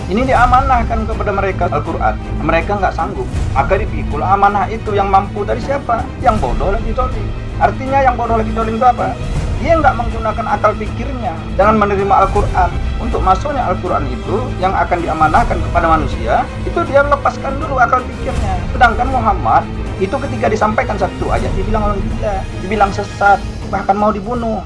Ini diamanahkan kepada mereka Al-Quran. Mereka nggak sanggup. Maka dipikul amanah itu yang mampu dari siapa? Yang bodoh lagi dolim. Artinya yang bodoh lagi dolim itu apa? Dia nggak menggunakan akal pikirnya dengan menerima Al-Quran. Untuk masuknya Al-Quran itu yang akan diamanahkan kepada manusia, itu dia lepaskan dulu akal pikirnya. Sedangkan Muhammad itu ketika disampaikan satu ayat dibilang orang gila, dibilang sesat, bahkan mau dibunuh.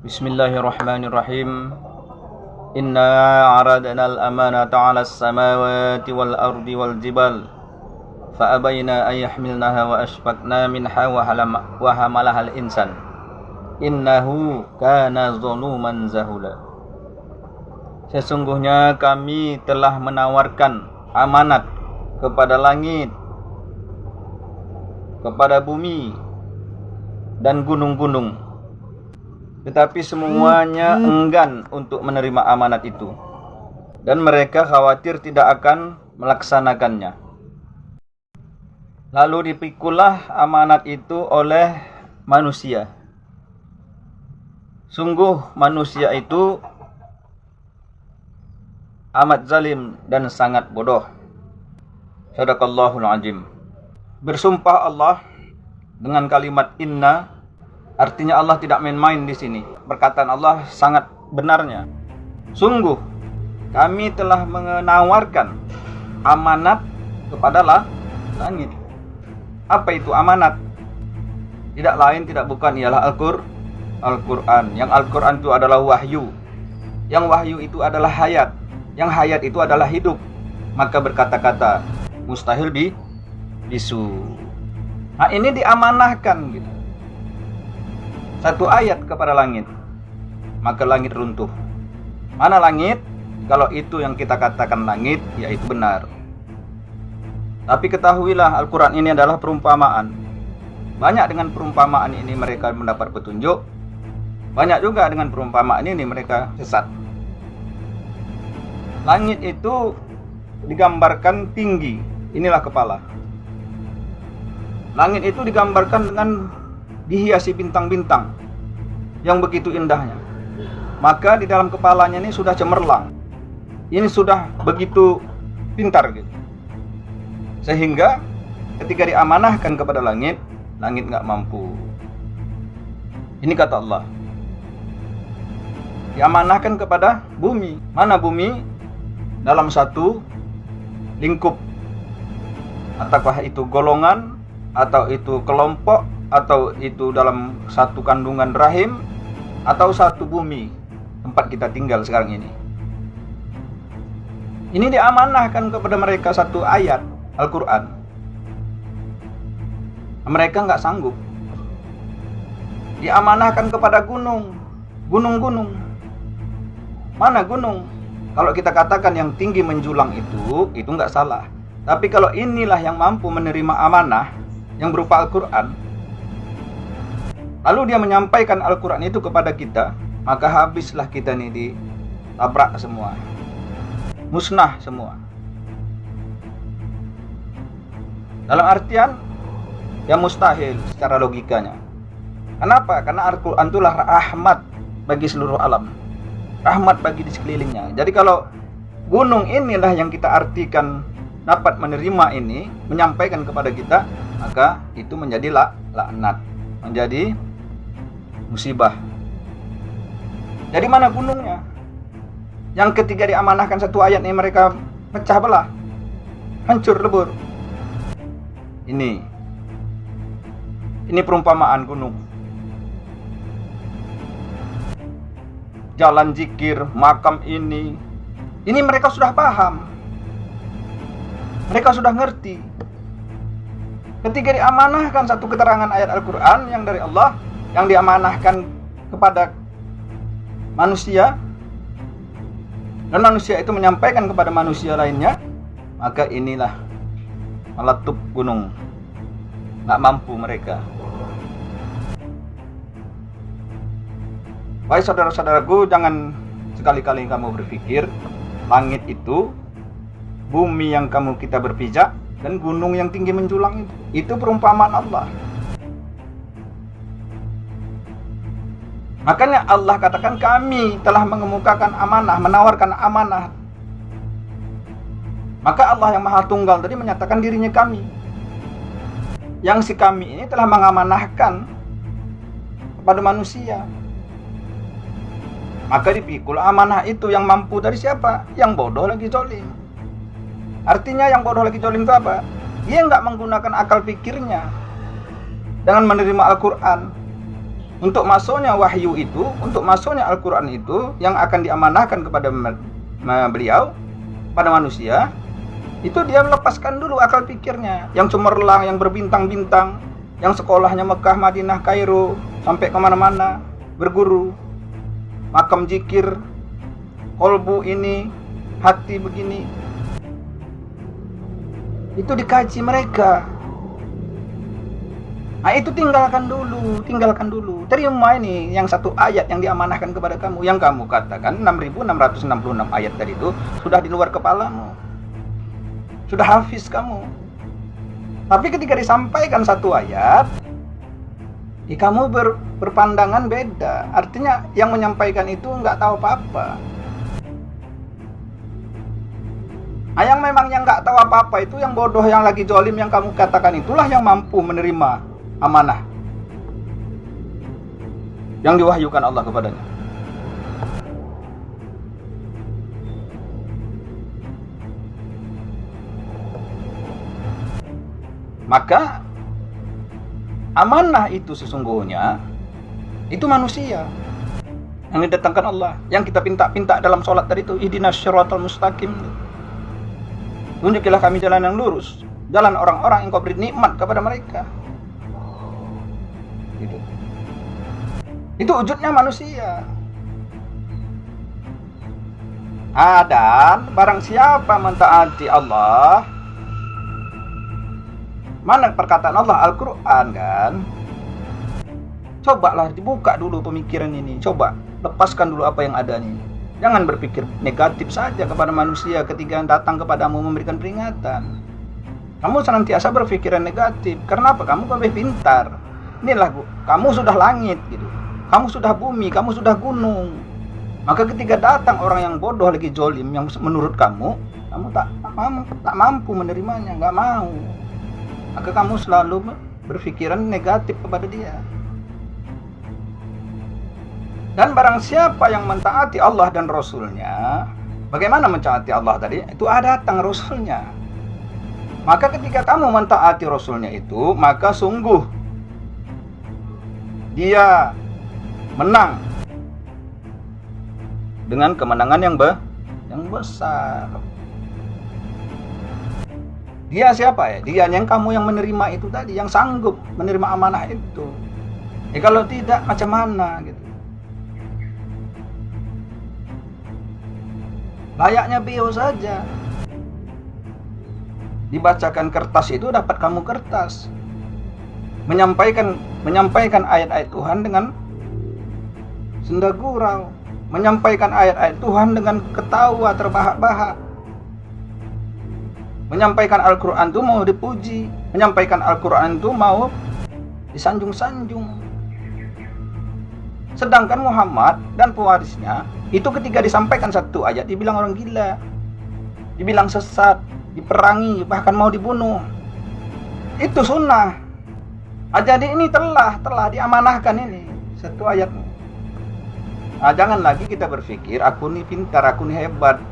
Bismillahirrahmanirrahim. Inna aradna al-amanata 'ala as-samawati wal ardi wal jibal fa abayna an yahmilnaha wa ashfaqna minha wa hamalaha al-insan innahu kana zaluman zahula. Sesungguhnya kami telah menawarkan amanat kepada langit, kepada bumi dan gunung-gunung, tetapi semuanya enggan untuk menerima amanat itu, dan mereka khawatir tidak akan melaksanakannya. Lalu dipikullah amanat itu oleh manusia. Sungguh manusia itu amat zalim dan sangat bodoh. Shadaqallahul azim. Bersumpah Allah dengan kalimat inna. Artinya Allah tidak main-main di sini. Perkataan Allah sangat benarnya. Sungguh kami telah menawarkan amanat kepada langit. Apa itu amanat? Tidak lain tidak bukan ialah Al-Quran. Yang Al-Quran itu adalah wahyu. Yang wahyu itu adalah hayat. Yang hayat itu adalah hidup. Maka berkata-kata mustahil bisu. Nah ini diamanahkan gitu. Satu ayat kepada langit, maka langit runtuh. Mana langit? Kalau itu yang kita katakan langit, ya itu benar. Tapi ketahuilah Al-Quran ini adalah perumpamaan. Banyak dengan perumpamaan ini mereka mendapat petunjuk. Banyak juga dengan perumpamaan ini mereka sesat. Langit itu digambarkan tinggi. Inilah kepala. Langit itu digambarkan dengan dihiasi bintang-bintang yang begitu indahnya. Maka di dalam kepalanya ini sudah cemerlang. Ini sudah begitu pintar gitu. Sehingga ketika diamanahkan kepada langit, langit nggak mampu. Ini kata Allah. Diamanahkan kepada bumi. Mana bumi? Dalam satu lingkup. Ataukah itu golongan, atau itu kelompok, atau itu dalam satu kandungan rahim, atau satu bumi tempat kita tinggal sekarang ini. Ini diamanahkan kepada mereka satu ayat Al-Quran. Mereka nggak sanggup. Diamanahkan kepada gunung-gunung. Mana gunung? Kalau kita katakan yang tinggi menjulang itu nggak salah. Tapi kalau inilah yang mampu menerima amanah yang berupa Al-Quran, lalu dia menyampaikan Al-Quran itu kepada kita, maka habislah kita ini ditabrak semua. Musnah semua. Dalam artian, ya mustahil secara logikanya. Kenapa? Karena Al-Quran itulah rahmat bagi seluruh alam. Rahmat bagi di sekelilingnya. Jadi kalau gunung inilah yang kita artikan dapat menerima ini, menyampaikan kepada kita, maka itu menjadi laknat, menjadi musibah. Dari mana gunungnya? Yang ketiga diamanahkan satu ayat ini mereka pecah belah, hancur lebur. Ini perumpamaan gunung. Jalan zikir, makam ini mereka sudah paham. Mereka sudah ngerti. Ketika diamanahkan satu keterangan ayat Al-Quran yang dari Allah, yang diamanahkan kepada manusia, dan manusia itu menyampaikan kepada manusia lainnya, maka inilah meletup gunung. nggak mampu mereka. Baik saudara-saudaraku, jangan sekali-kali kamu berpikir langit itu, bumi yang kita berpijak, dan gunung yang tinggi menjulang itu perumpamaan Allah. Makanya Allah katakan kami telah mengemukakan amanah, menawarkan amanah. Maka Allah yang Maha Tunggal tadi menyatakan dirinya kami. Yang si kami ini telah mengamanahkan kepada manusia. Maka dipikul amanah itu yang mampu dari siapa? Yang bodoh lagi zolim. Artinya yang bodoh lagi zolim itu apa? Dia nggak menggunakan akal pikirnya dengan menerima Al-Quran. Untuk masuknya wahyu itu, untuk masuknya Al-Quran itu yang akan diamanahkan kepada beliau, pada manusia, itu dia melepaskan dulu akal pikirnya yang cemerlang, yang berbintang-bintang, yang sekolahnya Mekah, Madinah, Kairo, sampai kemana-mana berguru, makam zikir, kolbu ini, hati begini. Itu dikaji mereka. Nah itu tinggalkan dulu. Terima ini yang satu ayat yang diamanahkan kepada kamu, yang kamu katakan 6.666 ayat tadi itu sudah di luar kepalamu, sudah hafiz kamu. Tapi ketika disampaikan satu ayat, kamu berpandangan beda. Artinya yang menyampaikan itu nggak tahu apa-apa. Yang memang yang nggak tahu apa-apa itu, yang bodoh, yang lagi zolim, yang kamu katakan itulah yang mampu menerima amanah yang diwahyukan Allah kepadanya. Maka amanah itu sesungguhnya itu manusia yang didatangkan Allah, yang kita pinta dalam sholat tadi itu, ihdinas syiratal mustaqim, tunjukilah kami jalan yang lurus, jalan orang-orang yang kau beri nikmat kepada mereka. Gitu. Itu wujudnya manusia. Dan barang siapa mentaati Allah, mana perkataan Allah Al-Quran kan? Cobalah dibuka dulu pemikiran ini. Coba lepaskan dulu apa yang ada nih. Jangan berpikir negatif saja kepada manusia ketika datang kepadamu memberikan peringatan. Kamu senantiasa berpikiran negatif. Karena apa? Kamu lebih pintar. Inilah kamu sudah langit gitu. Kamu sudah bumi, kamu sudah gunung. Maka ketika datang orang yang bodoh lagi zolim, yang menurut kamu tak mampu menerimanya, nggak mau. Maka kamu selalu berpikiran negatif kepada dia. Dan barang siapa yang mentaati Allah dan Rasulnya, bagaimana mentaati Allah tadi? Itu datang Rasulnya. Maka ketika kamu mentaati Rasulnya itu, maka sungguh dia menang dengan kemenangan yang besar. Dia siapa ya? Dia yang kamu yang menerima itu tadi, yang sanggup menerima amanah itu. Kalau tidak macam mana gitu. Layaknya bio saja. Dibacakan kertas itu dapat kamu kertas. Menyampaikan ayat-ayat Tuhan dengan senda gurau, menyampaikan ayat-ayat Tuhan dengan ketawa terbahak-bahak, menyampaikan Al-Quran itu mau dipuji, menyampaikan Al-Quran itu mau disanjung-sanjung. Sedangkan Muhammad dan pewarisnya itu ketika disampaikan satu ayat dibilang orang gila, dibilang sesat, diperangi, bahkan mau dibunuh. Itu sunnah. Jadi ini telah diamanahkan ini satu ayat. Jangan lagi kita berpikir aku nih pintar, aku nih hebat,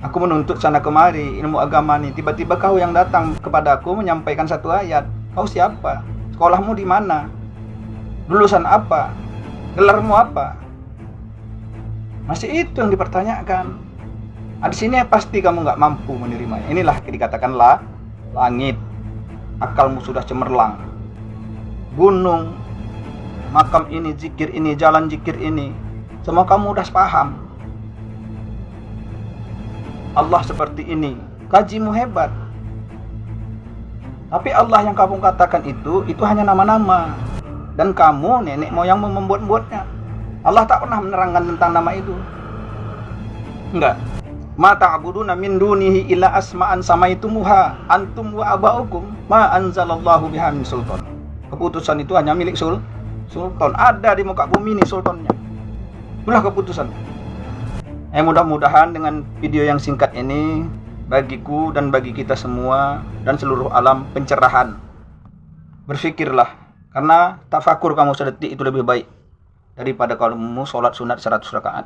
aku menuntut sana kemari ilmu agama nih. Tiba-tiba kau yang datang kepadaku menyampaikan satu ayat. Kau siapa? Sekolahmu di mana? Lulusan apa? Gelarmu apa? Masih itu yang dipertanyakan. Di sini pasti kamu nggak mampu menerimanya. Inilah dikatakanlah langit, akalmu sudah cemerlang. Gunung, makam ini, zikir ini, jalan zikir ini, semua kamu udah paham. Allah seperti ini, kajimu hebat. Tapi Allah yang kamu katakan itu hanya nama-nama. Dan kamu nenek moyangmu membuat-buatnya. Allah tak pernah menerangkan tentang nama itu. Enggak. Ma ta'buduna min dunihi illa asma'an samaitumuha antum wa aba'ukum ma anzalallahu biha min sultan. Keputusan itu hanya milik sultan. Ada di muka bumi ini sultannya. Itulah keputusan. Mudah-mudahan dengan video yang singkat ini bagiku dan bagi kita semua dan seluruh alam pencerahan. Berfikirlah, karena tafakur kamu sedetik itu lebih baik daripada kalau kamu sholat sunat 100 rakaat.